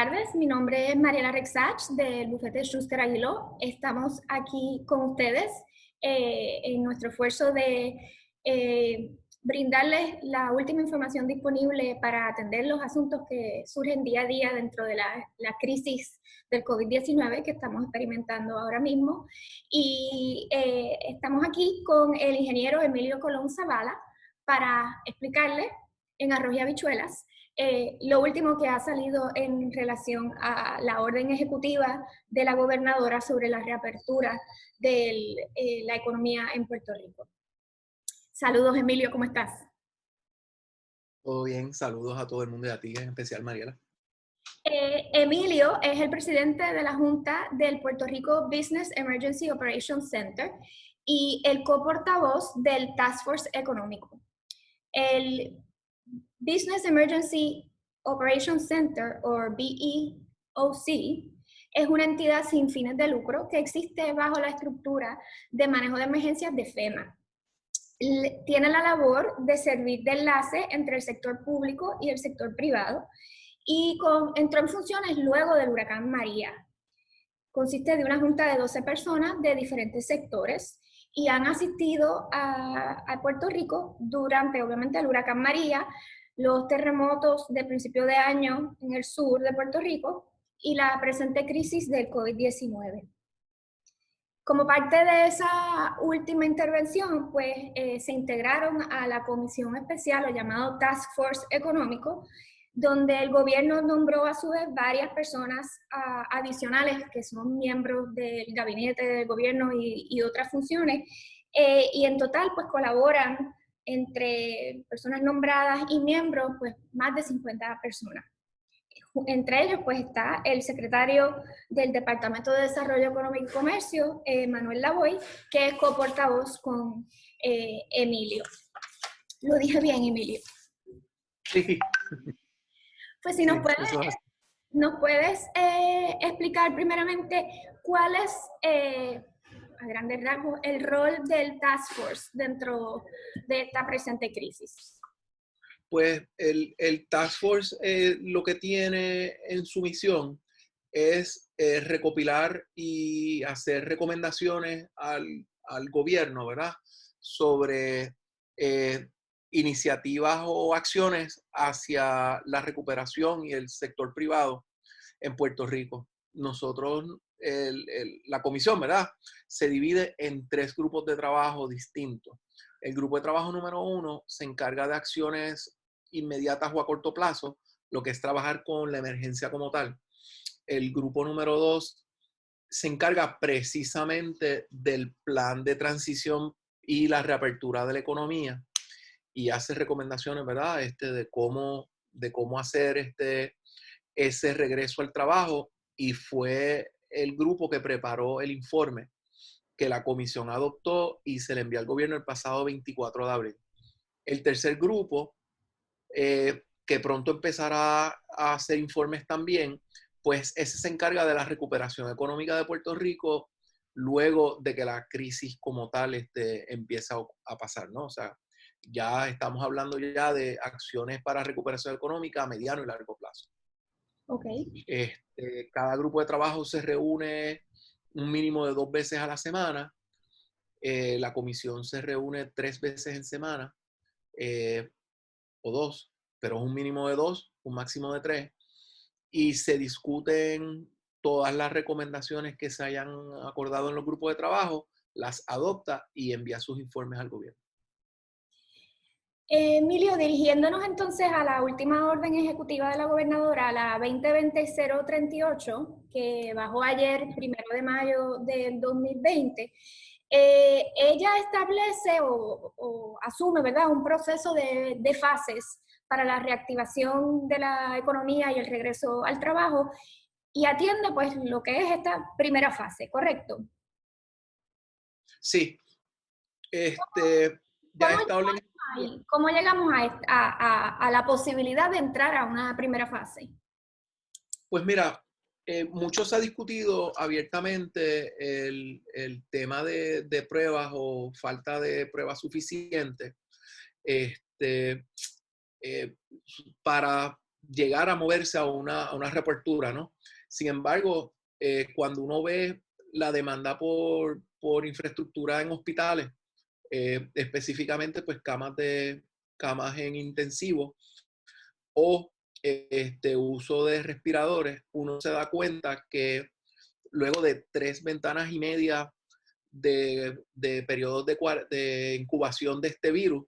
tardes, mi nombre es Mariela Rexach del bufete Schuster Aguiló. Estamos aquí con ustedes en nuestro esfuerzo de brindarles la última información disponible para atender los asuntos que surgen día a día dentro de la crisis del COVID-19 que estamos experimentando ahora mismo. Y estamos aquí con el ingeniero Emilio Colón Zavala para explicarles en arroz y habichuelas lo último que ha salido en relación a la orden ejecutiva de la gobernadora sobre la reapertura de la economía en Puerto Rico. Saludos, Emilio, ¿cómo estás? Todo bien, saludos a todo el mundo y a ti en especial, Mariela. Emilio es el presidente de la Junta del Puerto Rico Business Emergency Operations Center y el coportavoz del Task Force Económico. El Business Emergency Operations Center, o BEOC, es una entidad sin fines de lucro que existe bajo la estructura de manejo de emergencias de FEMA. Tiene la labor de servir de enlace entre el sector público y el sector privado y entró en funciones luego del huracán María. Consiste de una junta de 12 personas de diferentes sectores y han asistido a Puerto Rico durante, obviamente, el huracán María, los terremotos de principio de año en el sur de Puerto Rico y la presente crisis del COVID-19. Como parte de esa última intervención, pues se integraron a la comisión especial, o llamado Task Force Económico, donde el gobierno nombró a su vez varias personas adicionales que son miembros del gabinete del gobierno y otras funciones, y en total pues colaboran entre personas nombradas y miembros pues más de 50 personas. Entre ellos pues está el secretario del Departamento de Desarrollo Económico y Comercio, Manuel Lavoy, que es coportavoz con Emilio. Lo dije bien, Emilio. Sí. Pues si nos puedes explicar primeramente cuál es, a grandes rasgos, el rol del Task Force dentro de esta presente crisis. Pues el Task Force lo que tiene en su misión es recopilar y hacer recomendaciones al gobierno, ¿verdad? Sobre iniciativas o acciones hacia la recuperación y el sector privado en Puerto Rico. Nosotros, la comisión, ¿verdad? Se divide en 3 grupos de trabajo distintos. El grupo de trabajo número 1 se encarga de acciones inmediatas o a corto plazo, lo que es trabajar con la emergencia como tal. El grupo número 2 se encarga precisamente del plan de transición y la reapertura de la economía y hace recomendaciones, ¿verdad? De cómo hacer ese regreso al trabajo, y fue el grupo que preparó el informe que la comisión adoptó y se le envió al gobierno el pasado 24 de abril. El tercer grupo, que pronto empezará a hacer informes también, pues ese se encarga de la recuperación económica de Puerto Rico luego de que la crisis como tal empieza a pasar, ¿no? O sea, ya estamos hablando ya de acciones para recuperación económica a mediano y largo plazo. Okay. Cada grupo de trabajo se reúne un mínimo de 2 veces a la semana. La comisión se reúne 3 veces en semana, o 2, pero es un mínimo de 2, un máximo de 3. Y se discuten todas las recomendaciones que se hayan acordado en los grupos de trabajo, las adopta y envía sus informes al gobierno. Emilio, dirigiéndonos entonces a la última orden ejecutiva de la gobernadora, la 2020-038, que bajó ayer, 1 de mayo del 2020, ella establece o asume, ¿verdad?, un proceso de fases para la reactivación de la economía y el regreso al trabajo, y atiende pues lo que es esta primera fase, ¿correcto? Sí. Ya esta orden... ¿Cómo llegamos a la posibilidad de entrar a una primera fase? Pues mira, mucho se ha discutido abiertamente el tema de pruebas o falta de pruebas suficientes para llegar a moverse a una reapertura, ¿no? Sin embargo, cuando uno ve la demanda por infraestructura en hospitales, específicamente pues camas en intensivo o uso de respiradores, uno se da cuenta que luego de 3 ventanas y media de periodos de incubación de este virus,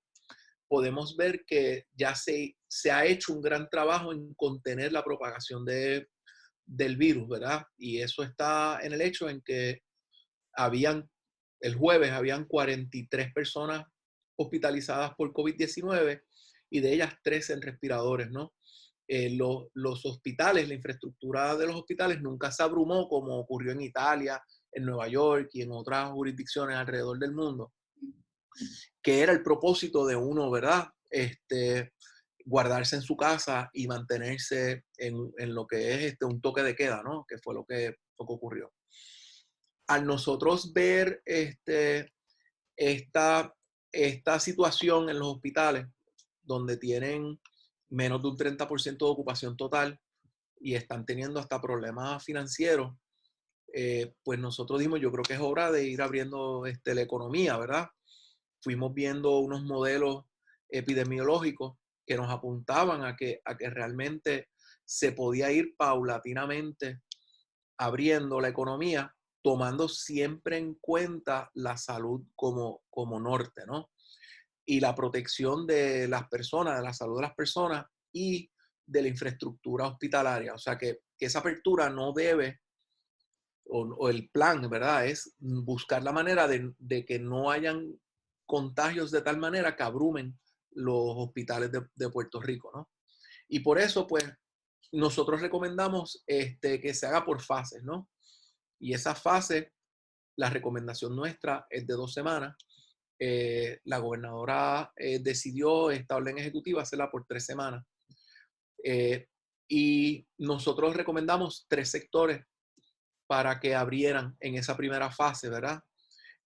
podemos ver que ya se ha hecho un gran trabajo en contener la propagación del virus, ¿verdad? Y eso está en el hecho en que el jueves habían 43 personas hospitalizadas por COVID-19 y de ellas 13 en respiradores, ¿no? Los hospitales, la infraestructura de los hospitales nunca se abrumó como ocurrió en Italia, en Nueva York y en otras jurisdicciones alrededor del mundo, que era el propósito de uno, ¿verdad? Guardarse en su casa y mantenerse en lo que es un toque de queda, ¿no? Que fue lo que ocurrió. Al nosotros ver esta, esta situación en los hospitales, donde tienen menos de un 30% de ocupación total y están teniendo hasta problemas financieros, pues nosotros dijimos, yo creo que es hora de ir abriendo la economía, ¿verdad? Fuimos viendo unos modelos epidemiológicos que nos apuntaban a que realmente se podía ir paulatinamente abriendo la economía, tomando siempre en cuenta la salud como norte, ¿no? Y la protección de las personas, de la salud de las personas y de la infraestructura hospitalaria. O sea que esa apertura no debe, o el plan, ¿verdad? Es buscar la manera de que no hayan contagios de tal manera que abrumen los hospitales de Puerto Rico, ¿no? Y por eso, pues, nosotros recomendamos que se haga por fases, ¿no? Y esa fase, la recomendación nuestra es de 2 semanas. La gobernadora decidió, esta orden ejecutiva, hacerla por 3 semanas. Y nosotros recomendamos 3 sectores para que abrieran en esa primera fase, ¿verdad?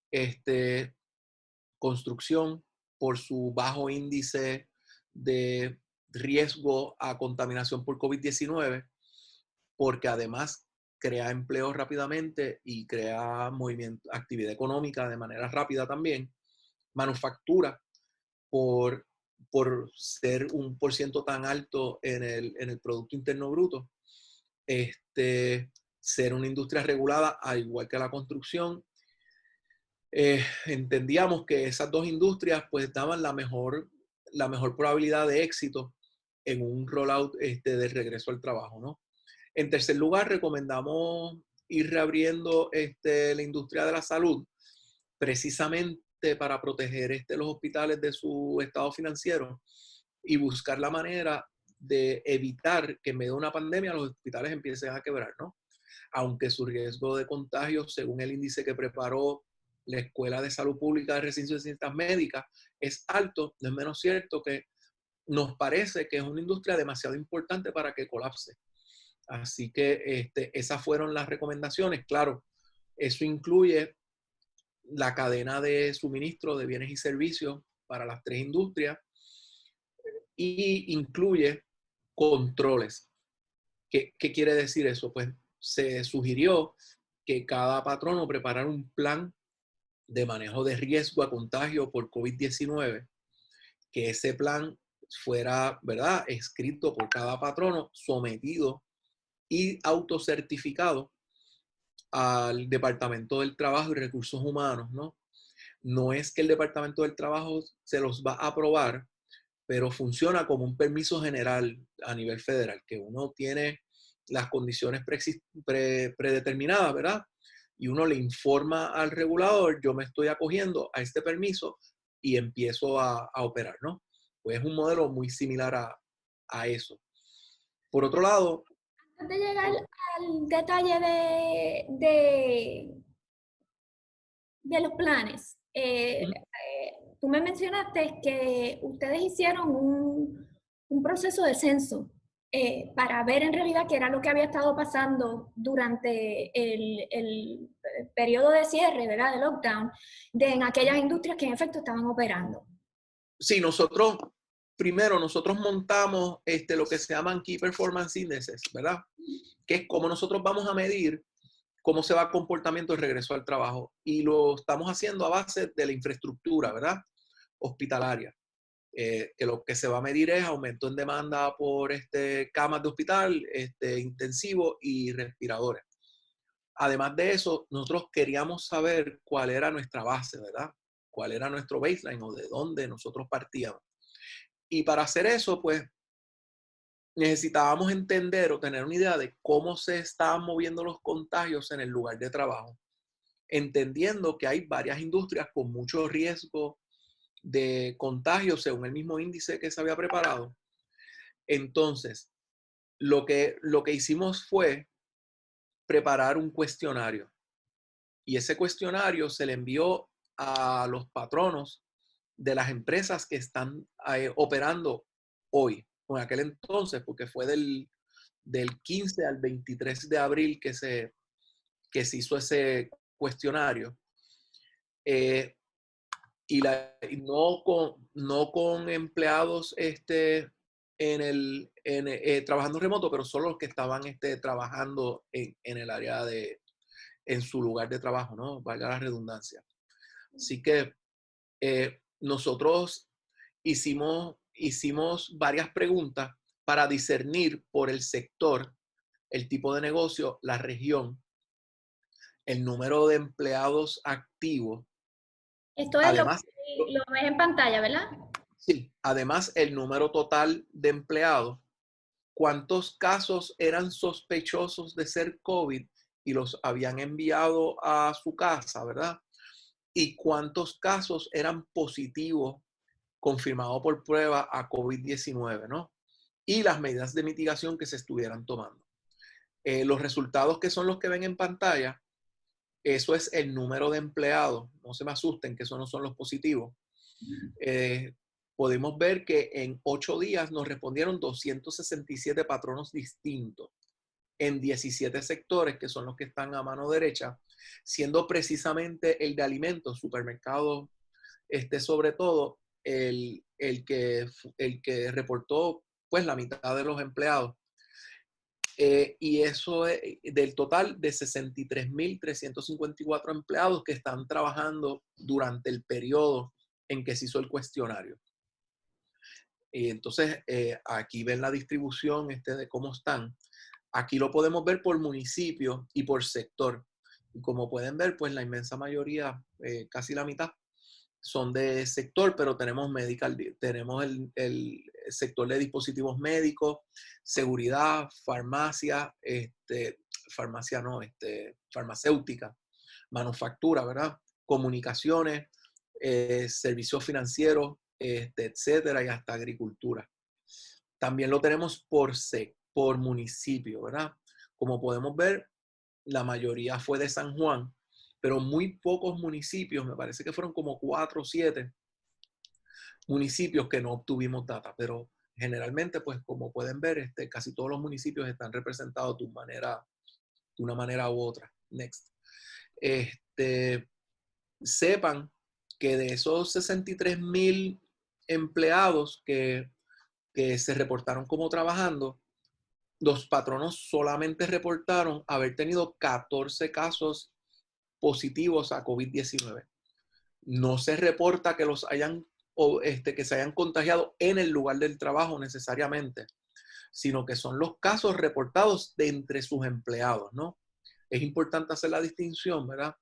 Este, construcción, por su bajo índice de riesgo a contaminación por COVID-19, porque además crea empleo rápidamente y crea movimiento, actividad económica de manera rápida también. Manufactura, por, por ser un por ciento tan alto en el Producto Interno Bruto. Ser una industria regulada, al igual que la construcción. Entendíamos que esas dos industrias pues daban la mejor probabilidad de éxito en un rollout de regreso al trabajo, ¿no? En tercer lugar, recomendamos ir reabriendo la industria de la salud, precisamente para proteger los hospitales de su estado financiero y buscar la manera de evitar que en medio de una pandemia los hospitales empiecen a quebrar, ¿no? Aunque su riesgo de contagio, según el índice que preparó la Escuela de Salud Pública de Recintos de Ciencias Médicas, es alto, no es menos cierto que nos parece que es una industria demasiado importante para que colapse. Así que esas fueron las recomendaciones. Claro, eso incluye la cadena de suministro de bienes y servicios para las 3 industrias y incluye controles. ¿Qué quiere decir eso? Pues se sugirió que cada patrono preparara un plan de manejo de riesgo a contagio por COVID-19, que ese plan fuera, ¿verdad?, escrito por cada patrono, sometido y autocertificado al Departamento del Trabajo y Recursos Humanos, ¿no? No es que el Departamento del Trabajo se los va a aprobar, pero funciona como un permiso general a nivel federal, que uno tiene las condiciones predeterminadas, ¿verdad? Y uno le informa al regulador, yo me estoy acogiendo a este permiso y empiezo a operar, ¿no? Pues es un modelo muy similar a eso. Por otro lado, Antes de llegar al detalle de los planes, tú me mencionaste que ustedes hicieron un proceso de censo para ver en realidad qué era lo que había estado pasando durante el periodo de cierre, ¿verdad?, de lockdown, en aquellas industrias que en efecto estaban operando. sí, nosotros primero nosotros montamos lo que se llaman Key Performance Indices, ¿verdad? Que es como nosotros vamos a medir cómo se va el comportamiento de regreso al trabajo. Y lo estamos haciendo a base de la infraestructura, ¿verdad? Hospitalaria. Que lo que se va a medir es aumento en demanda por camas de hospital, intensivo y respiradores. Además de eso, nosotros queríamos saber cuál era nuestra base, ¿verdad? Cuál era nuestro baseline o de dónde nosotros partíamos. Y para hacer eso, pues, necesitábamos entender o tener una idea de cómo se estaban moviendo los contagios en el lugar de trabajo, entendiendo que hay varias industrias con mucho riesgo de contagio según el mismo índice que se había preparado. Entonces, lo que hicimos fue preparar un cuestionario y ese cuestionario se le envió a los patronos de las empresas que están operando hoy, o en aquel entonces, porque fue del 15 al 23 de abril que se hizo ese cuestionario. Y no con empleados trabajando remoto, pero solo los que estaban trabajando en el área en su lugar de trabajo, ¿no? Valga la redundancia. Así que nosotros hicimos varias preguntas para discernir por el sector, el tipo de negocio, la región, el número de empleados activos. Esto es Además, lo ves en pantalla, ¿verdad? sí, además el número total de empleados, cuántos casos eran sospechosos de ser COVID y los habían enviado a su casa, ¿verdad? Y cuántos casos eran positivos confirmados por prueba a COVID-19, ¿no? Y las medidas de mitigación que se estuvieran tomando. Los resultados que son los que ven en pantalla, eso es el número de empleados. No se me asusten que esos no son los positivos. Podemos ver que en 8 días nos respondieron 267 patronos distintos en 17 sectores, que son los que están a mano derecha, siendo precisamente el de alimentos, supermercados, sobre todo el que reportó pues la mitad de los empleados. Y eso es del total de 63.354 empleados que están trabajando durante el periodo en que se hizo el cuestionario. Y entonces aquí ven la distribución de cómo están. Aquí lo podemos ver por municipio y por sector. Y como pueden ver, pues la inmensa mayoría, casi la mitad, son de sector, pero tenemos tenemos el sector de dispositivos médicos, seguridad, farmacia, farmacéutica, manufactura, ¿verdad? Comunicaciones, servicios financieros, etcétera, y hasta agricultura. También lo tenemos por municipio, ¿verdad? Como podemos ver, la mayoría fue de San Juan, pero muy pocos municipios, me parece que fueron como 4 o 7 municipios que no obtuvimos data, pero generalmente, pues como pueden ver, casi todos los municipios están representados de una manera u otra. Next. Sepan que de esos 63,000 empleados que se reportaron como trabajando, los patronos solamente reportaron haber tenido 14 casos positivos a COVID-19. No se reporta que que se hayan contagiado en el lugar del trabajo necesariamente, sino que son los casos reportados de entre sus empleados, ¿no? Es importante hacer la distinción, ¿verdad?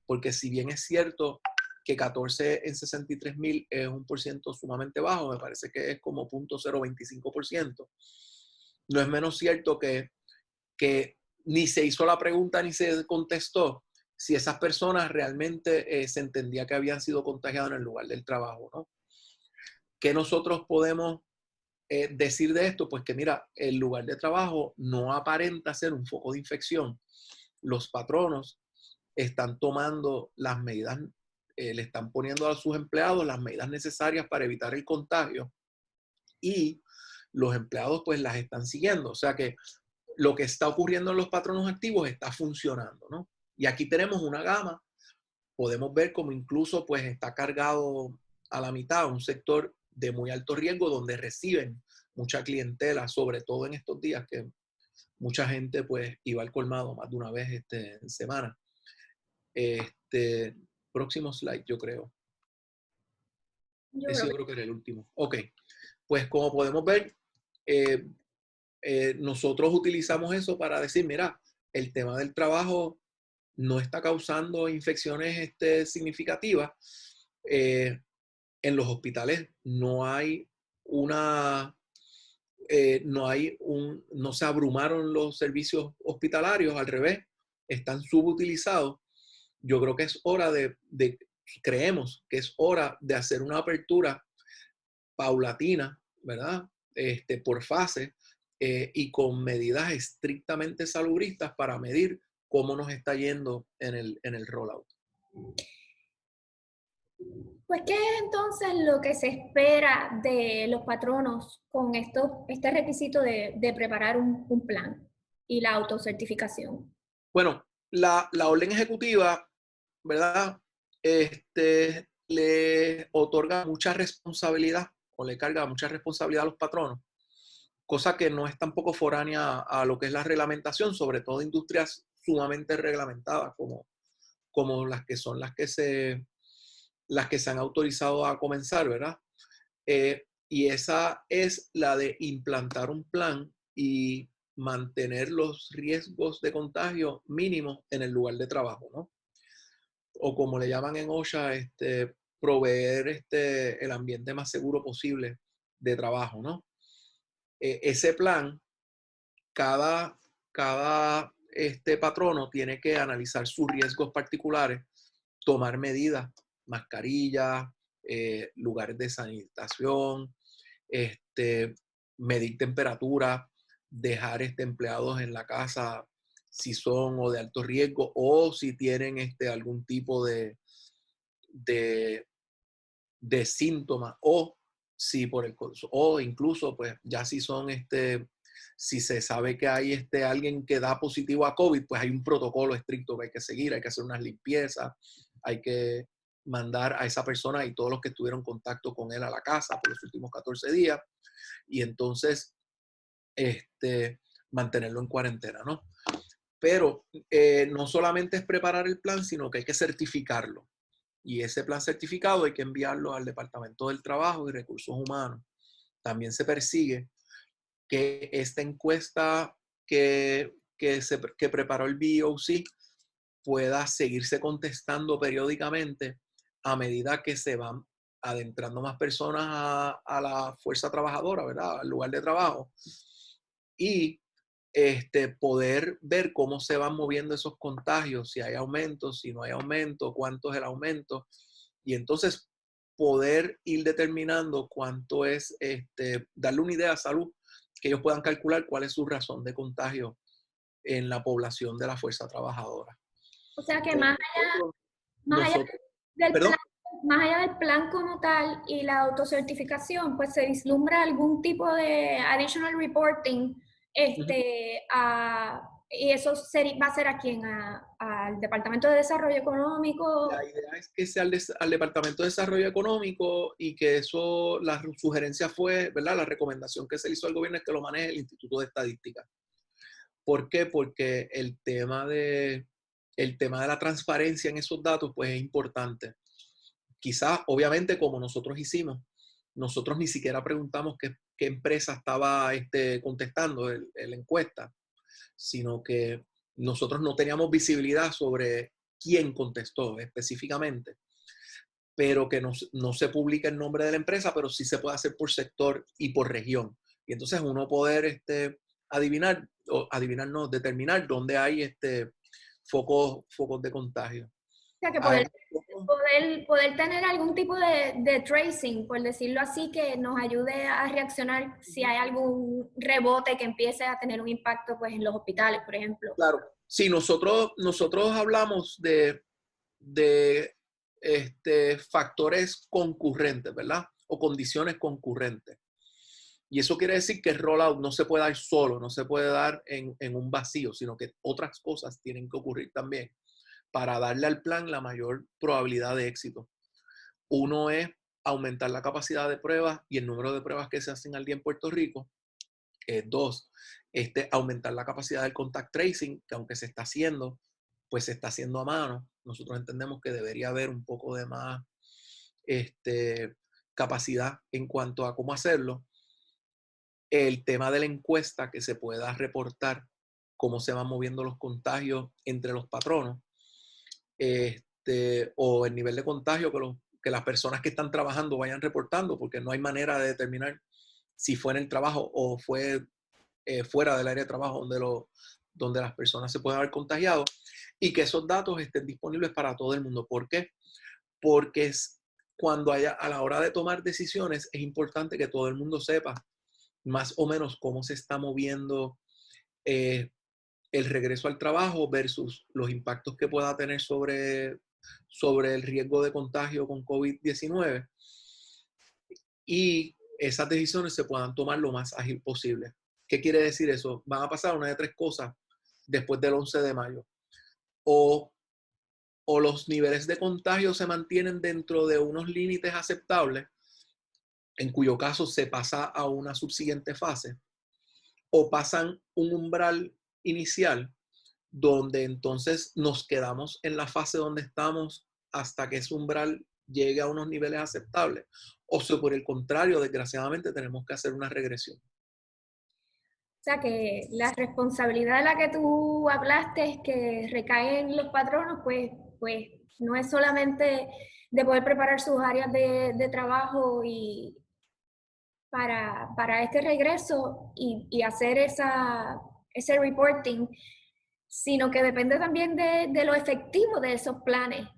Porque si bien es cierto que 14 en 63,000 es un porciento sumamente bajo, me parece que es como 0.025%, no es menos cierto que ni se hizo la pregunta ni se contestó si esas personas realmente se entendía que habían sido contagiadas en el lugar del trabajo, ¿no? ¿Qué nosotros podemos decir de esto? Pues que mira, el lugar de trabajo no aparenta ser un foco de infección. Los patronos están tomando las medidas, le están poniendo a sus empleados las medidas necesarias para evitar el contagio y los empleados pues las están siguiendo. O sea que lo que está ocurriendo en los patronos activos está funcionando, ¿no? Y aquí tenemos una gama, podemos ver como incluso pues está cargado a la mitad, un sector de muy alto riesgo, donde reciben mucha clientela, sobre todo en estos días que mucha gente pues iba al colmado más de una vez en semana. Este, próximo slide, yo creo. Yo Ese creo yo que creo que era el último. Ok, pues como podemos ver, eh, nosotros utilizamos eso para decir, mira, el tema del trabajo no está causando infecciones significativas. En los hospitales no hay una, no se abrumaron los servicios hospitalarios, al revés, están subutilizados. Yo creo que es hora creemos que es hora de hacer una apertura paulatina, ¿verdad? Por fase y con medidas estrictamente salubristas para medir cómo nos está yendo en el rollout. Pues, ¿qué es entonces lo que se espera de los patronos con este requisito de preparar un plan y la autocertificación? Bueno, la orden ejecutiva, ¿verdad? Le otorga mucha responsabilidad o le carga mucha responsabilidad a los patronos, cosa que no es tampoco foránea a lo que es la reglamentación, sobre todo industrias sumamente reglamentadas como las que son las que se han autorizado a comenzar, ¿verdad? Y esa es la de implantar un plan y mantener los riesgos de contagio mínimos en el lugar de trabajo, ¿no? O como le llaman en OSHA, proveer el ambiente más seguro posible de trabajo, ¿no? Ese plan, cada patrono tiene que analizar sus riesgos particulares, tomar medidas, mascarillas, lugares de sanitación, medir temperatura, dejar empleados en la casa si son o de alto riesgo o si tienen algún tipo de, de síntomas o si o incluso pues ya si son si se sabe que hay alguien que da positivo a COVID, pues hay un protocolo estricto que hay que seguir, hay que hacer unas limpiezas, hay que mandar a esa persona y todos los que estuvieron en contacto con él a la casa por los últimos 14 días y entonces mantenerlo en cuarentena, ¿no? Pero no solamente es preparar el plan, sino que hay que certificarlo. Y ese plan certificado hay que enviarlo al Departamento del Trabajo y Recursos Humanos. También se persigue que esta encuesta que preparó el BOC pueda seguirse contestando periódicamente a medida que se van adentrando más personas a la fuerza trabajadora, ¿verdad? Al lugar de trabajo. Y poder ver cómo se van moviendo esos contagios, si hay aumento, si no hay aumento, cuánto es el aumento. Y entonces poder ir determinando cuánto es, darle una idea a salud, que ellos puedan calcular cuál es su razón de contagio en la población de la fuerza trabajadora. O sea que Pues más allá nosotros, del perdón. plan, más allá del plan como tal y la autocertificación, pues se vislumbra algún tipo de additional reporting, y eso va a ser a quién, al Departamento de Desarrollo La Económico. idea es que sea al Departamento de Desarrollo Económico y que eso, la sugerencia fue, ¿verdad? La recomendación que se le hizo al gobierno es que lo maneje el Instituto de Estadística. ¿Por qué? Porque el tema de la transparencia en esos datos pues es importante. Quizás, obviamente, como nosotros hicimos, nosotros ni siquiera preguntamos qué empresa estaba contestando la encuesta, sino que nosotros no teníamos visibilidad sobre quién contestó específicamente, pero que no se publica el nombre de la empresa, pero sí se puede hacer por sector y por región. Y entonces uno poder no, determinar dónde hay focos de contagio. O sea que Hay poder tener algún tipo de tracing, por decirlo así, que nos ayude a reaccionar si hay algún rebote que empiece a tener un impacto pues, en los hospitales, por ejemplo. Claro, sí, nosotros hablamos de factores concurrentes, ¿verdad? O condiciones concurrentes. Y eso quiere decir que el rollout no se puede dar solo, no se puede dar en un vacío, sino que otras cosas tienen que ocurrir también para darle al plan la mayor probabilidad de éxito. Uno es aumentar la capacidad de pruebas y el número de pruebas que se hacen al día en Puerto Rico. Dos, aumentar la capacidad del contact tracing, que aunque se está haciendo, pues se está haciendo a mano. Nosotros entendemos que debería haber un poco de más capacidad en cuanto a cómo hacerlo. El tema de la encuesta, que se pueda reportar cómo se van moviendo los contagios entre los patronos, o el nivel de contagio que las personas que están trabajando vayan reportando, porque no hay manera de determinar si fue en el trabajo o fue fuera del área de trabajo donde las personas se pueden haber contagiado, y que esos datos estén disponibles para todo el mundo. ¿Por qué? Porque cuando a la hora de tomar decisiones es importante que todo el mundo sepa más o menos cómo se está moviendo el regreso al trabajo versus los impactos que pueda tener sobre el riesgo de contagio con COVID-19, y esas decisiones se puedan tomar lo más ágil posible. ¿Qué quiere decir eso? Van a pasar una de tres cosas después del 11 de mayo. O los niveles de contagio se mantienen dentro de unos límites aceptables, en cuyo caso se pasa a una subsiguiente fase, o pasan un umbral inicial donde entonces nos quedamos en la fase donde estamos hasta que ese umbral llegue a unos niveles aceptables, o si por el contrario, desgraciadamente, tenemos que hacer una regresión. O sea que la responsabilidad de la que tú hablaste es que recae en los patronos, pues no es solamente de poder preparar sus áreas de trabajo y para este regreso y hacer ese reporting, sino que depende también de lo efectivo de esos planes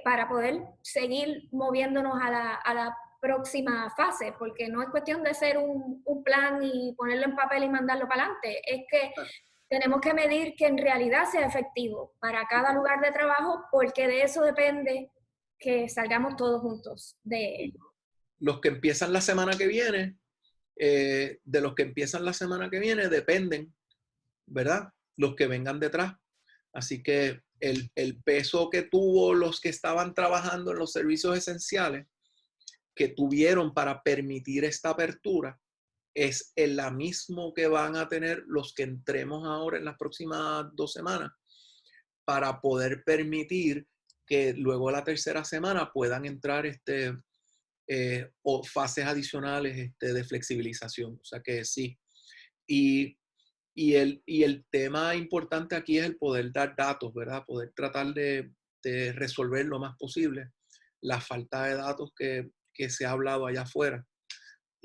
para poder seguir moviéndonos a la próxima fase, porque no es cuestión de hacer un plan y ponerlo en papel y mandarlo para adelante, es que tenemos que medir que en realidad sea efectivo para cada lugar de trabajo, porque de eso depende que salgamos todos juntos. Los que empiezan la semana que viene, de los que empiezan la semana que viene dependen, ¿verdad? Los que vengan detrás. Así que el peso que tuvo los que estaban trabajando en los servicios esenciales, que tuvieron para permitir esta apertura, es el mismo que van a tener los que entremos ahora en las próximas 2 semanas, para poder permitir que luego la tercera semana puedan entrar o fases adicionales de flexibilización. O sea que sí. Y el tema importante aquí es el poder dar datos, ¿verdad? Poder tratar de resolver lo más posible la falta de datos que se ha hablado allá afuera.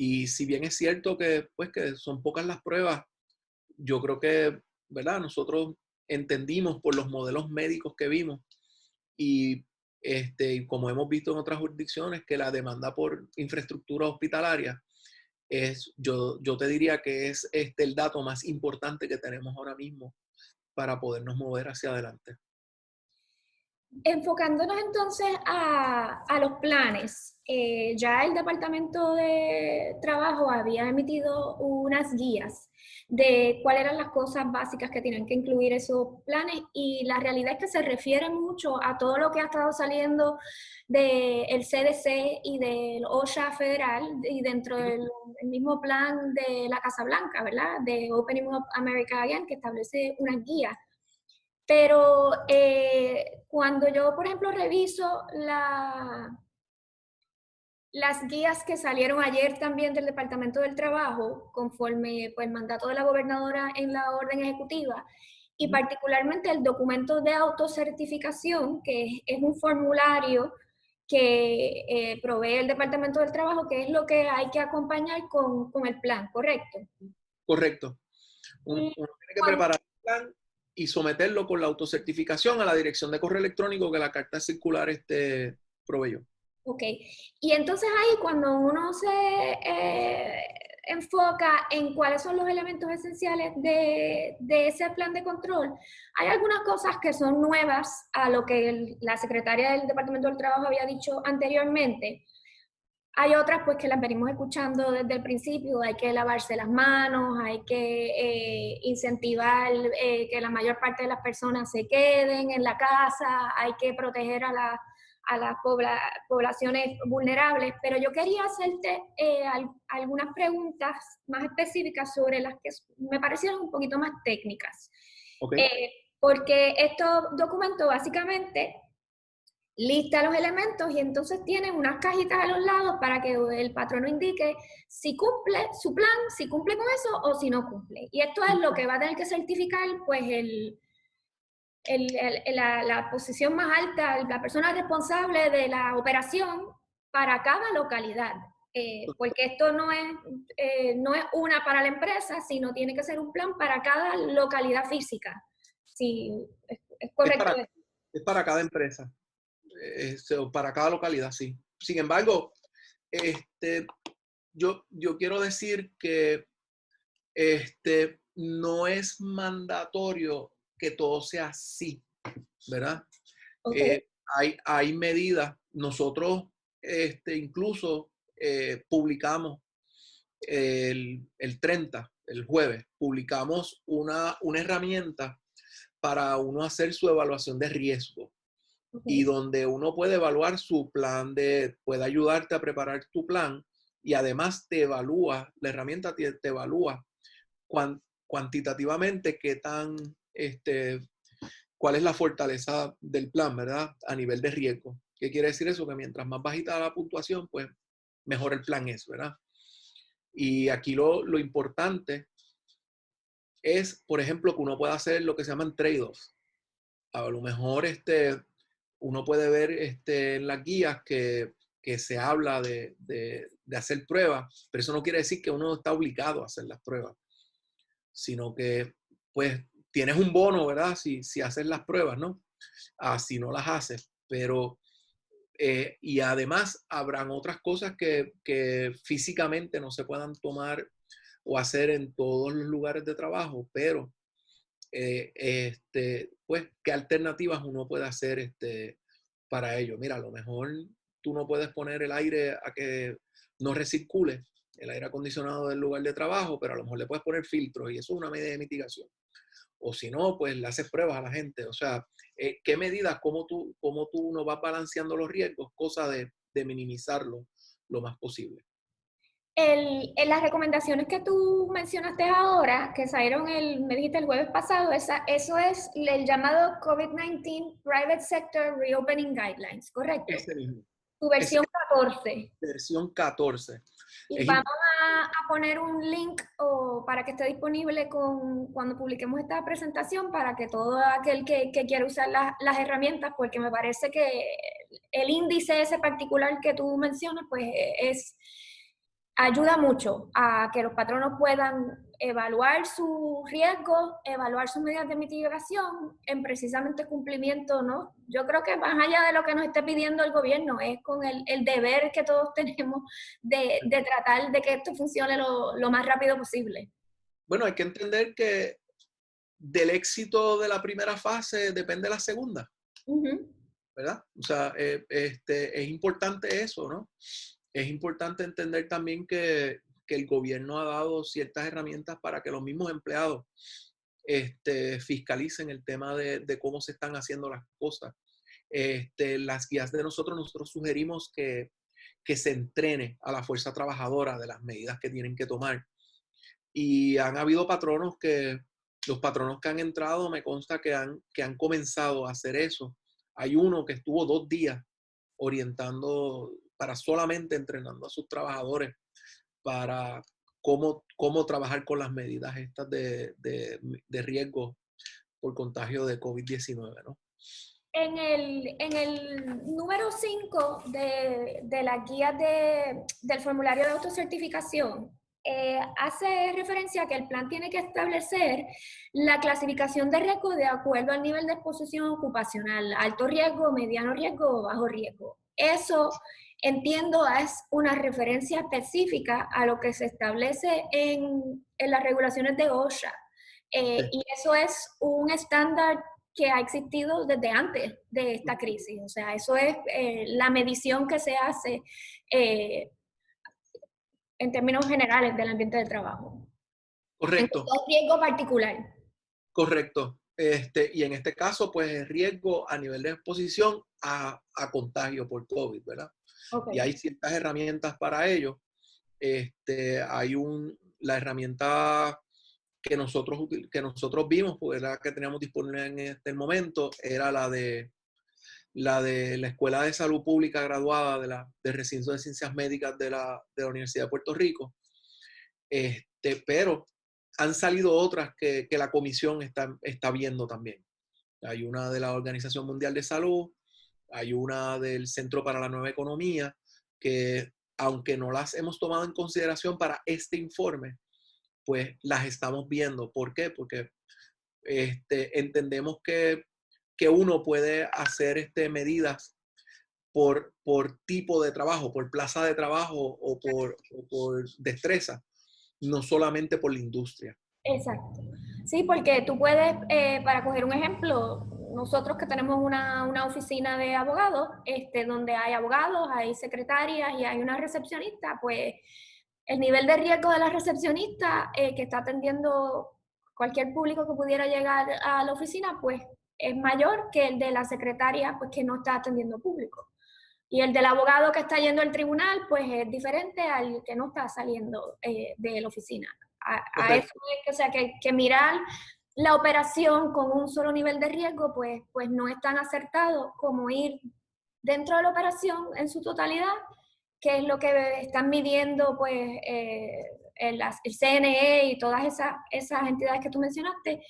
Y si bien es cierto que, pues, que son pocas las pruebas, yo creo que, ¿verdad? Nosotros entendimos por los modelos médicos que vimos y como hemos visto en otras jurisdicciones, que la demanda por infraestructura hospitalaria yo te diría que es el dato más importante que tenemos ahora mismo para podernos mover hacia adelante. Enfocándonos entonces a los planes, ya el Departamento de Trabajo había emitido unas guías de cuáles eran las cosas básicas que tienen que incluir esos planes, y la realidad es que se refiere mucho a todo lo que ha estado saliendo del CDC y del OSHA federal y dentro del mismo plan de la Casa Blanca, ¿verdad? De Opening Up America Again, que establece unas guías. Pero cuando yo, por ejemplo, reviso las guías que salieron ayer también del Departamento del Trabajo, conforme pues, el mandato de la gobernadora en la orden ejecutiva, y particularmente el documento de autocertificación, que es un formulario que provee el Departamento del Trabajo, que es lo que hay que acompañar con el plan, ¿correcto? Correcto. Uno tiene que preparar el plan y someterlo con la autocertificación a la dirección de correo electrónico que la carta circular proveyó. Ok, y entonces ahí cuando uno se enfoca en cuáles son los elementos esenciales de ese plan de control, hay algunas cosas que son nuevas a lo que la secretaria del Departamento del Trabajo había dicho anteriormente. Hay otras pues que las venimos escuchando desde el principio: hay que lavarse las manos, hay que incentivar que la mayor parte de las personas se queden en la casa, hay que proteger a a las poblaciones vulnerables, pero yo quería hacerte algunas preguntas más específicas sobre las que me parecieron un poquito más técnicas. Okay. Porque estos documentos básicamente lista los elementos y entonces tienen unas cajitas a los lados para que el patrono indique si cumple su plan, si cumple con eso o si no cumple. Y esto es lo que va a tener que certificar pues la posición más alta, la persona responsable de la operación para cada localidad. Porque esto no es una para la empresa, sino tiene que ser un plan para cada localidad física. Sí, es correcto. Es para cada empresa, para cada localidad, sí. Sin embargo, yo quiero decir que no es mandatorio que todo sea así, ¿verdad? Okay. Hay medidas, nosotros incluso publicamos el 30, el jueves, publicamos una herramienta para uno hacer su evaluación de riesgo. Y donde uno puede evaluar su plan, puede ayudarte a preparar tu plan y además te evalúa, la herramienta te evalúa cuantitativamente cuál es la fortaleza del plan, ¿verdad? A nivel de riesgo. ¿Qué quiere decir eso? Que mientras más bajita la puntuación, pues mejor el plan es, ¿verdad? Y aquí lo importante es, por ejemplo, que uno pueda hacer lo que se llaman trade-offs. A lo mejor uno puede ver en las guías que se habla de hacer pruebas, pero eso no quiere decir que uno está obligado a hacer las pruebas, sino que pues tienes un bono, ¿verdad? Si haces las pruebas, ¿no? Si no las haces, pero y además habrán otras cosas que físicamente no se puedan tomar o hacer en todos los lugares de trabajo, pero pues, ¿qué alternativas uno puede hacer para ello? Mira, a lo mejor tú no puedes poner el aire a que no recircule, el aire acondicionado del lugar de trabajo, pero a lo mejor le puedes poner filtros y eso es una medida de mitigación. O si no, pues le haces pruebas a la gente. O sea, ¿qué medidas, cómo tú no vas balanceando los riesgos? Cosa de minimizarlo lo más posible. En las recomendaciones que tú mencionaste ahora, que salieron me dijiste el jueves pasado, eso es el llamado COVID-19 Private Sector Reopening Guidelines, ¿correcto? Ese mismo. Tu versión 14. Versión 14. Y vamos a poner un link para que esté disponible cuando publiquemos esta presentación para que todo aquel que quiera usar las herramientas, porque me parece que el índice ese particular que tú mencionas, pues ayuda mucho a que los patronos puedan evaluar su riesgo, evaluar sus medidas de mitigación en precisamente cumplimiento, ¿no? Yo creo que más allá de lo que nos esté pidiendo el gobierno, es con el deber que todos tenemos de tratar de que esto funcione lo más rápido posible. Bueno, hay que entender que del éxito de la primera fase depende la segunda, ¿verdad? O sea, es importante eso, ¿no? Es importante entender también que el gobierno ha dado ciertas herramientas para que los mismos empleados fiscalicen el tema de cómo se están haciendo las cosas. Las guías de nosotros sugerimos que se entrene a la fuerza trabajadora de las medidas que tienen que tomar. Y han habido los patronos que han entrado, me consta que han comenzado a hacer eso. Hay uno que estuvo 2 días orientando, solamente entrenando a sus trabajadores para cómo trabajar con las medidas estas de riesgo por contagio de COVID-19, ¿no? En el número 5 de la guía del formulario de autocertificación, hace referencia a que el plan tiene que establecer la clasificación de riesgo de acuerdo al nivel de exposición ocupacional, alto riesgo, mediano riesgo o bajo riesgo. Eso, entiendo, es una referencia específica a lo que se establece en las regulaciones de OSHA. Sí. Y eso es un estándar que ha existido desde antes de esta crisis. O sea, eso es la medición que se hace en términos generales del ambiente de trabajo. Correcto. En todo riesgo particular. Correcto. Y en este caso, pues el riesgo a nivel de exposición a contagio por COVID, ¿verdad? Ok. Y hay ciertas herramientas para ello. Hay la herramienta que nosotros vimos, pues la que teníamos disponible en este momento, era la Escuela de Salud Pública graduada del Recinto de Ciencias Médicas de la Universidad de Puerto Rico. Pero han salido otras que la comisión está viendo también. Hay una de la Organización Mundial de Salud, hay una del Centro para la Nueva Economía, que aunque no las hemos tomado en consideración para este informe, pues las estamos viendo. ¿Por qué? Porque entendemos que uno puede hacer medidas por tipo de trabajo, por plaza de trabajo o por destreza, no solamente por la industria. Exacto. Sí, porque tú puedes, para coger un ejemplo, nosotros que tenemos una oficina de abogados, donde hay abogados, hay secretarias y hay una recepcionista, pues el nivel de riesgo de la recepcionista que está atendiendo cualquier público que pudiera llegar a la oficina, pues es mayor que el de la secretaria, pues que no está atendiendo público. Y el del abogado que está yendo al tribunal, pues es diferente al que no está saliendo de la oficina. A eso es que, o sea, que mirar la operación con un solo nivel de riesgo, pues no es tan acertado como ir dentro de la operación en su totalidad, que es lo que están midiendo pues el CNE y todas esas entidades que tú mencionaste,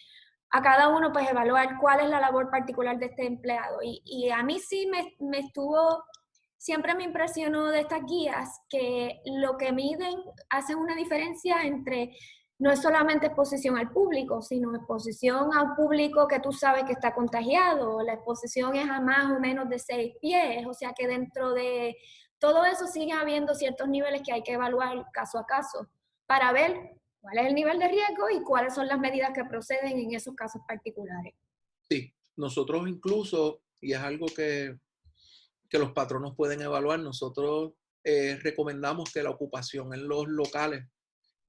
a cada uno pues evaluar cuál es la labor particular de este empleado. Y a mí sí siempre me impresionó de estas guías que lo que miden hace una diferencia entre no es solamente exposición al público, sino exposición a un público que tú sabes que está contagiado. La exposición es a más o menos de 6 pies, o sea que dentro de todo eso sigue habiendo ciertos niveles que hay que evaluar caso a caso para ver cuál es el nivel de riesgo y cuáles son las medidas que proceden en esos casos particulares. Sí, nosotros incluso, y es algo que los patronos pueden evaluar, nosotros recomendamos que la ocupación en los locales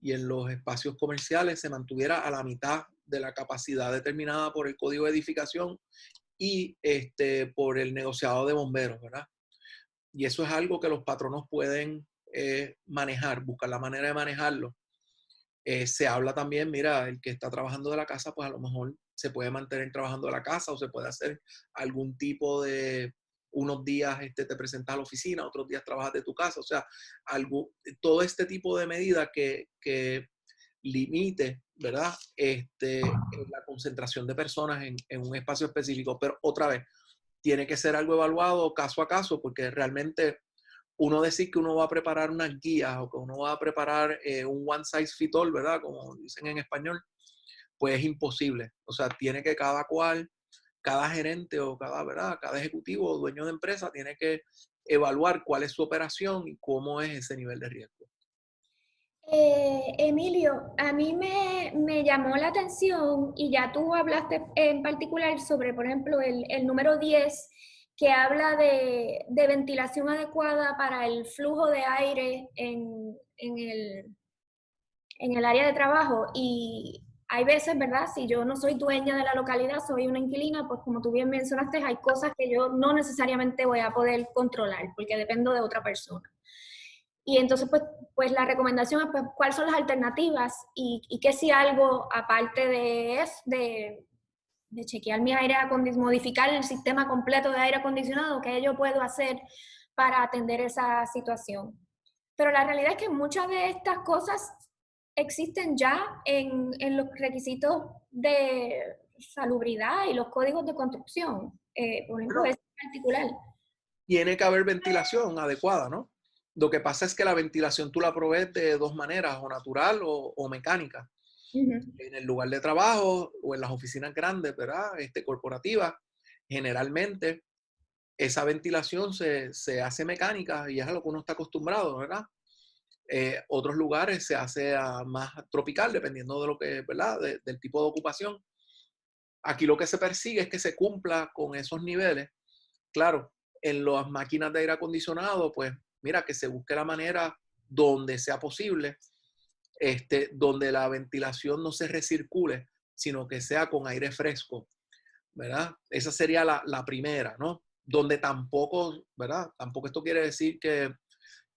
y en los espacios comerciales se mantuviera a la mitad de la capacidad determinada por el Código de Edificación y por el negociado de bomberos, ¿verdad? Y eso es algo que los patronos pueden manejar, buscar la manera de manejarlo. Se habla también, mira, el que está trabajando de la casa, pues a lo mejor se puede mantener trabajando de la casa o se puede hacer algún tipo de, unos días te presentas a la oficina, otros días trabajas de tu casa, o sea, todo este tipo de medidas que limite, ¿verdad? La concentración de personas en un espacio específico, pero otra vez, tiene que ser algo evaluado caso a caso, porque realmente uno decir que uno va a preparar unas guías o que uno va a preparar un one size fit all, ¿verdad? Como dicen en español, pues es imposible. O sea, tiene que cada cual, cada gerente o ¿verdad? Cada ejecutivo o dueño de empresa tiene que evaluar cuál es su operación y cómo es ese nivel de riesgo. Emilio, a mí me llamó la atención y ya tú hablaste en particular sobre, por ejemplo, el número 10 que habla de ventilación adecuada para el flujo de aire en el área de trabajo. Y hay veces, ¿verdad? Si yo no soy dueña de la localidad, soy una inquilina, pues como tú bien mencionaste, hay cosas que yo no necesariamente voy a poder controlar porque dependo de otra persona. Y entonces, pues la recomendación es, pues, cuáles son las alternativas y que si algo, aparte de eso, de chequear mi aire acondicionado, modificar el sistema completo de aire acondicionado, que yo puedo hacer para atender esa situación. Pero la realidad es que muchas de estas cosas existen ya en los requisitos de salubridad y los códigos de construcción. Por ejemplo, Bueno, es particular. tiene que haber ventilación adecuada, ¿no? Lo que pasa es que la ventilación tú la provees de dos maneras, o natural o mecánica. En el lugar de trabajo o en las oficinas grandes, ¿verdad? Corporativas, generalmente esa ventilación se hace mecánica y es a lo que uno está acostumbrado, ¿verdad? Otros lugares se hace más tropical, dependiendo de lo que, ¿verdad? Del tipo de ocupación. Aquí lo que se persigue es que se cumpla con esos niveles. Claro, en las máquinas de aire acondicionado, pues mira, que se busque la manera donde sea posible, donde la ventilación no se recircule, sino que sea con aire fresco, ¿verdad? Esa sería la primera, ¿no? Donde tampoco, ¿verdad? Tampoco esto quiere decir que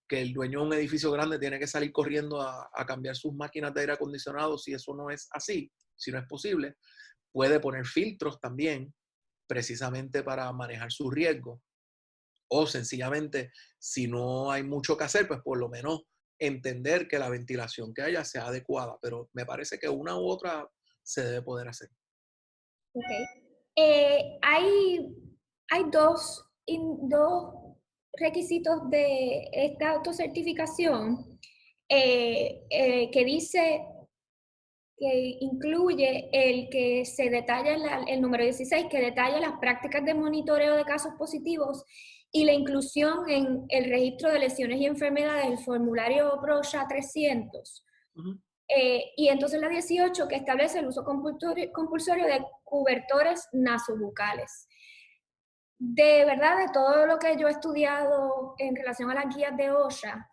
el dueño de un edificio grande tiene que salir corriendo a cambiar sus máquinas de aire acondicionado si eso no es así, si no es posible. Puede poner filtros también, precisamente para manejar su riesgo. O sencillamente, si no hay mucho que hacer, pues por lo menos entender que la ventilación que haya sea adecuada. Pero me parece que una u otra se debe poder hacer. Ok. Hay dos requisitos de esta autocertificación que dice que incluye el que se detalla el número 16, que detalla las prácticas de monitoreo de casos positivos y la inclusión en el registro de lesiones y enfermedades del formulario PROSHA 300. Ujú. Y entonces la 18, que establece el uso compulsorio de cobertores nasobucales. De verdad, de todo lo que yo he estudiado en relación a las guías de OSHA,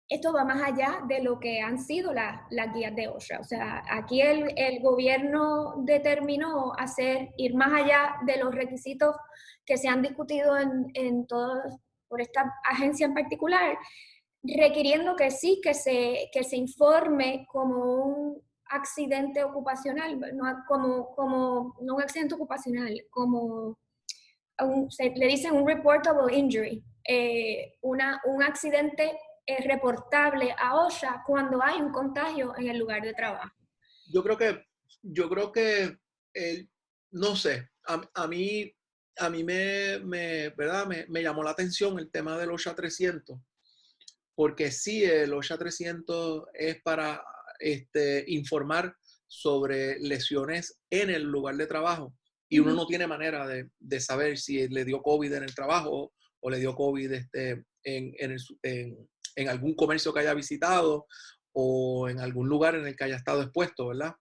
esto va más allá de lo que han sido las guías de OSHA. O sea, aquí el gobierno determinó ir más allá de los requisitos que se han discutido por esta agencia en particular, requiriendo que sí, que se informe como un accidente ocupacional, no un accidente ocupacional, le dicen un reportable injury, un accidente reportable a OSHA cuando hay un contagio en el lugar de trabajo. Yo creo que, yo creo que, no sé, a mí ¿verdad? Me llamó la atención el tema del OSHA 300, porque sí, el OSHA 300 es para informar sobre lesiones en el lugar de trabajo y uno no tiene manera de saber si le dio COVID en el trabajo o le dio COVID en algún comercio que haya visitado o en algún lugar en el que haya estado expuesto, ¿verdad?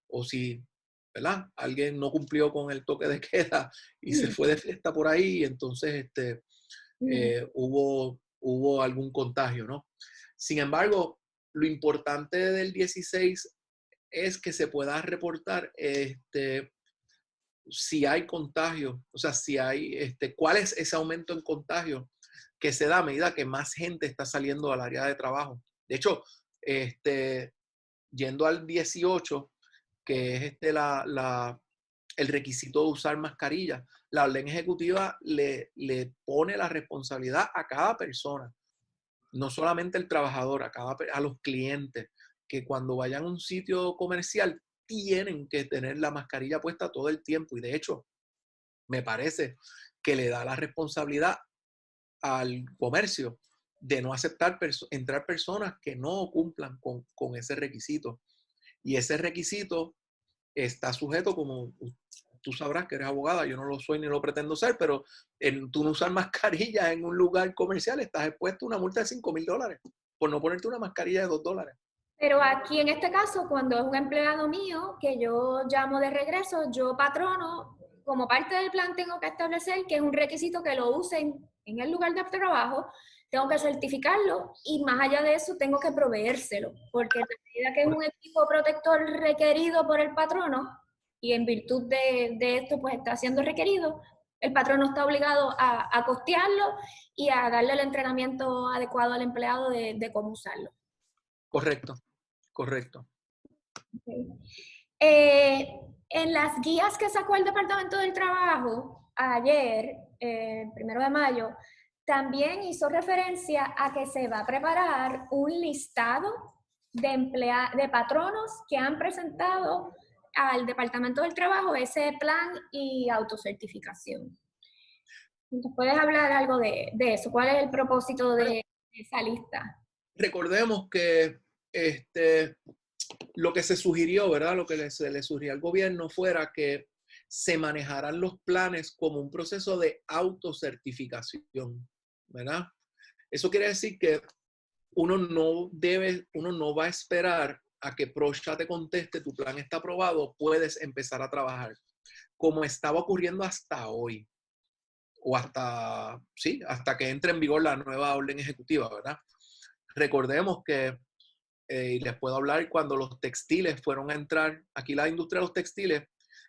O si, ¿verdad? Alguien no cumplió con el toque de queda y se fue de fiesta por ahí y entonces hubo algún contagio, ¿no? Sin embargo, lo importante del 16 es que se pueda reportar si hay contagio, o sea, si hay, cuál es ese aumento en contagio que se da a medida que más gente está saliendo al área de trabajo. De hecho, yendo al 18, que es el requisito de usar mascarilla, la orden ejecutiva le pone la responsabilidad a cada persona, no solamente el trabajador, a los clientes, que cuando vayan a un sitio comercial tienen que tener la mascarilla puesta todo el tiempo. Y de hecho, me parece que le da la responsabilidad al comercio de no aceptar entrar personas que no cumplan con ese requisito. Y ese requisito está sujeto, como tú sabrás que eres abogada, yo no lo soy ni lo pretendo ser, pero tú no usar mascarilla en un lugar comercial estás expuesto a una multa de $5,000 por no ponerte una mascarilla de $2. Pero aquí en este caso, cuando es un empleado mío que yo llamo de regreso, yo patrono, como parte del plan tengo que establecer que es un requisito que lo usen en el lugar de trabajo, tengo que certificarlo y más allá de eso tengo que proveérselo, porque en la medida que es un equipo protector requerido por el patrono y en virtud de esto pues está siendo requerido, el patrono está obligado a costearlo y a darle el entrenamiento adecuado al empleado de cómo usarlo. Correcto, correcto. Okay. En las guías que sacó el Departamento del Trabajo ayer, 1 de mayo, también hizo referencia a que se va a preparar un listado de patronos que han presentado al Departamento del Trabajo ese plan y autocertificación. Entonces, ¿puedes hablar algo de eso? ¿Cuál es el propósito de esa lista? Recordemos que lo que se sugirió, ¿verdad? Lo que se le sugirió al gobierno fuera que se manejaran los planes como un proceso de autocertificación, ¿verdad? Eso quiere decir que uno no va a esperar a que PROSHA te conteste, tu plan está aprobado, puedes empezar a trabajar, como estaba ocurriendo hasta hoy, o hasta que entre en vigor la nueva orden ejecutiva, ¿verdad? Recordemos que Y les puedo hablar cuando los textiles fueron a entrar, aquí la industria de los textiles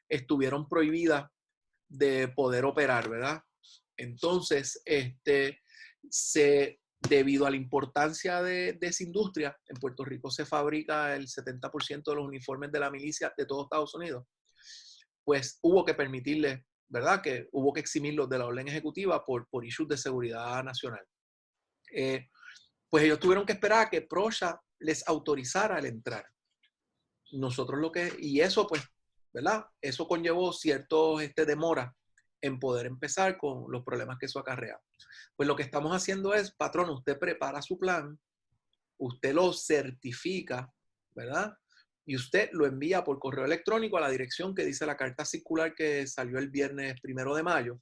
estuvieron prohibidas de poder operar, ¿verdad? Entonces, debido a la importancia de esa industria, en Puerto Rico se fabrica el 70% de los uniformes de la milicia de todo Estados Unidos, pues hubo que permitirles, ¿verdad? Que hubo que eximirlos de la orden ejecutiva por issues de seguridad nacional. Pues ellos tuvieron que esperar a que PROSHA les autorizara el entrar. Nosotros y eso pues, ¿verdad? Eso conllevó ciertos demora en poder empezar con los problemas que eso acarrea. Pues lo que estamos haciendo es, patrón, usted prepara su plan, usted lo certifica, ¿verdad? Y usted lo envía por correo electrónico a la dirección que dice la carta circular que salió el viernes 1 de mayo,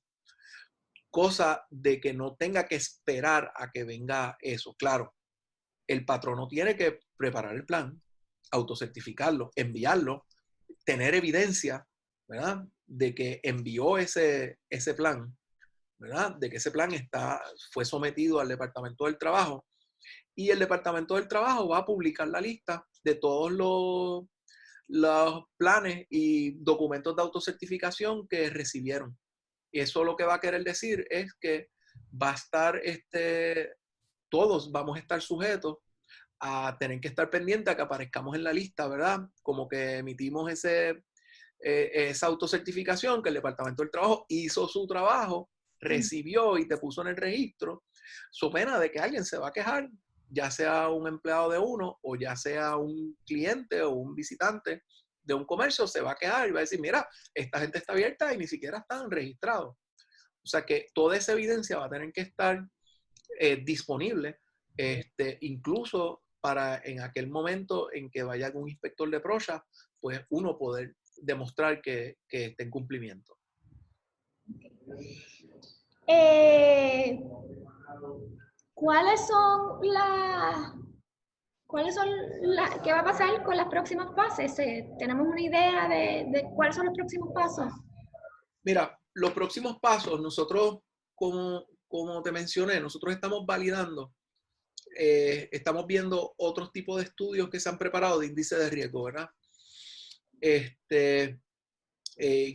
cosa de que no tenga que esperar a que venga eso. Claro, el patrono tiene que preparar el plan, autocertificarlo, enviarlo, tener evidencia, ¿verdad? De que envió ese plan, ¿verdad? De que ese plan fue sometido al Departamento del Trabajo, y el Departamento del Trabajo va a publicar la lista de todos los planes y documentos de autocertificación que recibieron. Y eso lo que va a querer decir es que va a estar, todos vamos a estar sujetos a tener que estar pendientes a que aparezcamos en la lista, ¿verdad? Como que emitimos esa autocertificación, que el Departamento del Trabajo hizo su trabajo, recibió y te puso en el registro, so pena de que alguien se va a quejar, ya sea un empleado de uno o ya sea un cliente o un visitante de un comercio, se va a quejar y va a decir, mira, esta gente está abierta y ni siquiera están registrados. O sea que toda esa evidencia va a tener que estar disponible, incluso para en aquel momento en que vaya algún inspector de PROSHA, pues uno poder demostrar que esté en cumplimiento. ¿Cuáles son qué va a pasar con las próximas fases? ¿Tenemos una idea de cuáles son los próximos pasos? Mira, los próximos pasos, nosotros, como te mencioné, nosotros estamos validando, estamos viendo otros tipos de estudios que se han preparado de índice de riesgo, ¿verdad?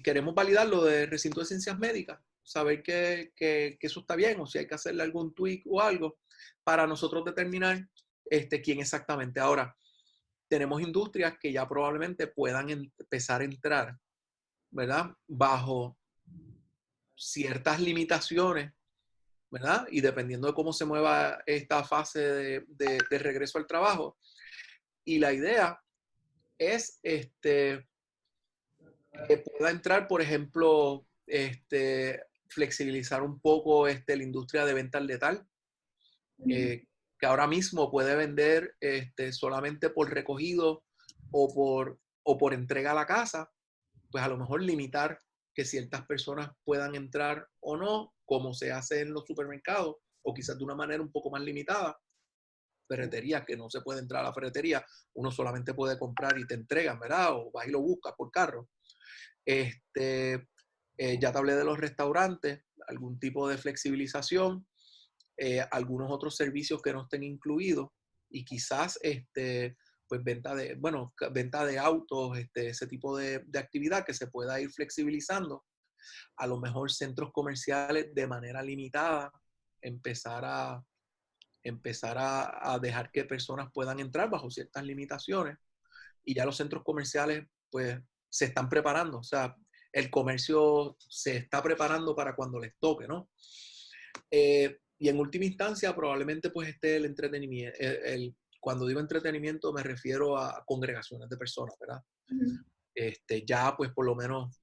Queremos validar lo de recinto de ciencias médicas, saber que eso está bien o si hay que hacerle algún tweak o algo para nosotros determinar quién exactamente. Ahora, tenemos industrias que ya probablemente puedan empezar a entrar, ¿verdad? Bajo ciertas limitaciones, ¿verdad? Y dependiendo de cómo se mueva esta fase de regreso al trabajo. Y la idea es que pueda entrar, por ejemplo, flexibilizar un poco la industria de venta al letal, que ahora mismo puede vender solamente por recogido o por entrega a la casa, pues a lo mejor limitar que ciertas personas puedan entrar o no, como se hace en los supermercados, o quizás de una manera un poco más limitada. Ferretería, que no se puede entrar a la ferretería, uno solamente puede comprar y te entregan, ¿verdad? O vas y lo buscas por carro. Ya te hablé de los restaurantes, algún tipo de flexibilización, algunos otros servicios que no estén incluidos y quizás pues venta de autos, ese tipo de actividad que se pueda ir flexibilizando. A lo mejor centros comerciales de manera limitada, empezar a dejar que personas puedan entrar bajo ciertas limitaciones, y ya los centros comerciales pues se están preparando, o sea, el comercio se está preparando para cuando les toque, ¿no? Y en última instancia probablemente pues esté el entretenimiento. Cuando digo entretenimiento me refiero a congregaciones de personas, ¿verdad? Ya pues por lo menos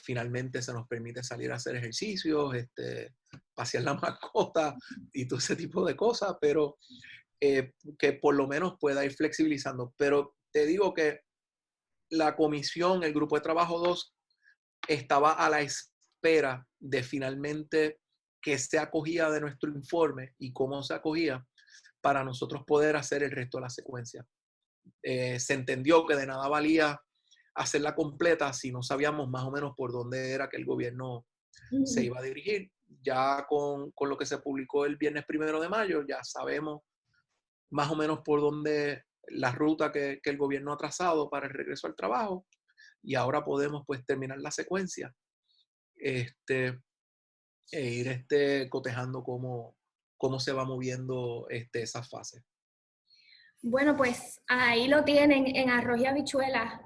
finalmente se nos permite salir a hacer ejercicios, pasear la mascota y todo ese tipo de cosas, pero que por lo menos pueda ir flexibilizando. Pero te digo que la comisión, el grupo de trabajo 2, estaba a la espera de finalmente qué se acogía de nuestro informe y cómo se acogía para nosotros poder hacer el resto de la secuencia. Se entendió que de nada valía hacerla completa si no sabíamos más o menos por dónde era que el gobierno se iba a dirigir. Ya con lo que se publicó el viernes 1 de mayo, ya sabemos más o menos por dónde la ruta que el gobierno ha trazado para el regreso al trabajo y ahora podemos pues terminar la secuencia este, e ir cotejando cómo se va moviendo esa fase. Bueno, pues ahí lo tienen en arroz y habichuelas.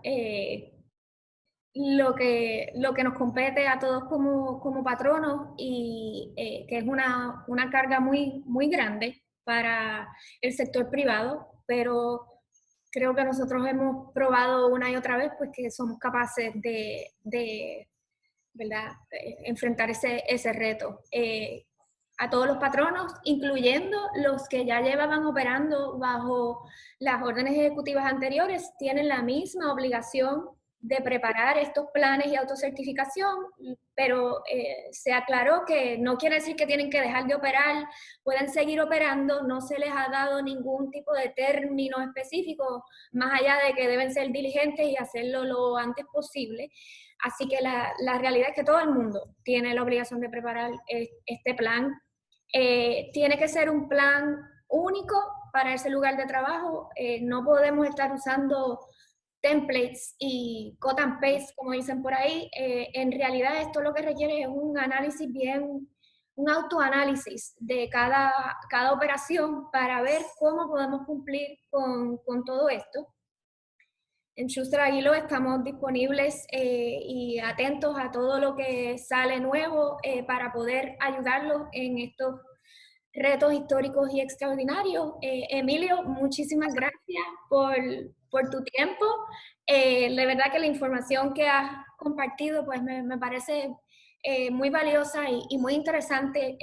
Lo que nos compete a todos como patronos y que es una carga muy grande para el sector privado, pero creo que nosotros hemos probado una y otra vez pues que somos capaces de ¿verdad? Enfrentar ese reto. A todos los patronos, incluyendo los que ya llevaban operando bajo las órdenes ejecutivas anteriores, tienen la misma obligación de preparar estos planes y autocertificación, pero se aclaró que no quiere decir que tienen que dejar de operar, pueden seguir operando, no se les ha dado ningún tipo de término específico, más allá de que deben ser diligentes y hacerlo lo antes posible. Así que la realidad es que todo el mundo tiene la obligación de preparar este plan. Tiene que ser un plan único para ese lugar de trabajo. No podemos estar usando templates y cut and paste, como dicen por ahí. En realidad esto lo que requiere es un análisis un autoanálisis de cada operación para ver cómo podemos cumplir con todo esto. En Schuster Aguilo estamos disponibles y atentos a todo lo que sale nuevo para poder ayudarlos en estos retos históricos y extraordinarios. Emilio, muchísimas gracias por tu tiempo. De verdad que la información que has compartido pues me parece muy valiosa y muy interesante,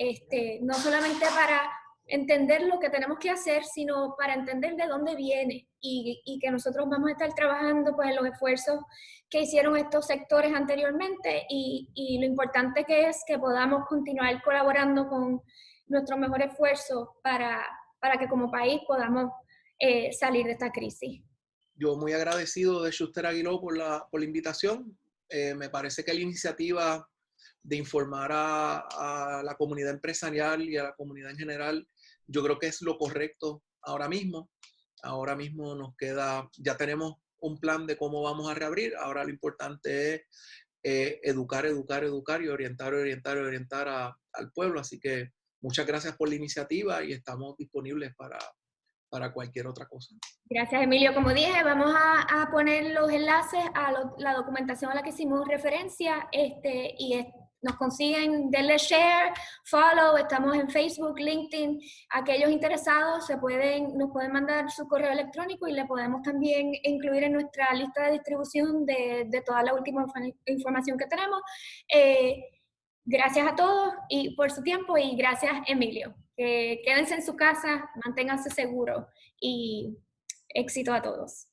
no solamente para entender lo que tenemos que hacer, sino para entender de dónde viene y que nosotros vamos a estar trabajando pues, en los esfuerzos que hicieron estos sectores anteriormente y lo importante que es que podamos continuar colaborando con nuestro mejor esfuerzo para que como país podamos salir de esta crisis. Yo muy agradecido de Schuster Aguiló por la invitación. Me parece que la iniciativa de informar a la comunidad empresarial y a la comunidad en general, yo creo que es lo correcto ahora mismo. Ahora mismo nos queda, ya tenemos un plan de cómo vamos a reabrir. Ahora lo importante es educar y orientar al pueblo. Así que muchas gracias por la iniciativa y estamos disponibles para cualquier otra cosa. Gracias, Emilio. Como dije, vamos a poner los enlaces a la documentación a la que hicimos referencia nos consiguen, denle share, follow, estamos en Facebook, LinkedIn. Aquellos interesados nos pueden mandar su correo electrónico y le podemos también incluir en nuestra lista de distribución de toda la última información que tenemos. Gracias a todos y por su tiempo y gracias, Emilio. Quédense en su casa, manténganse seguros y éxito a todos.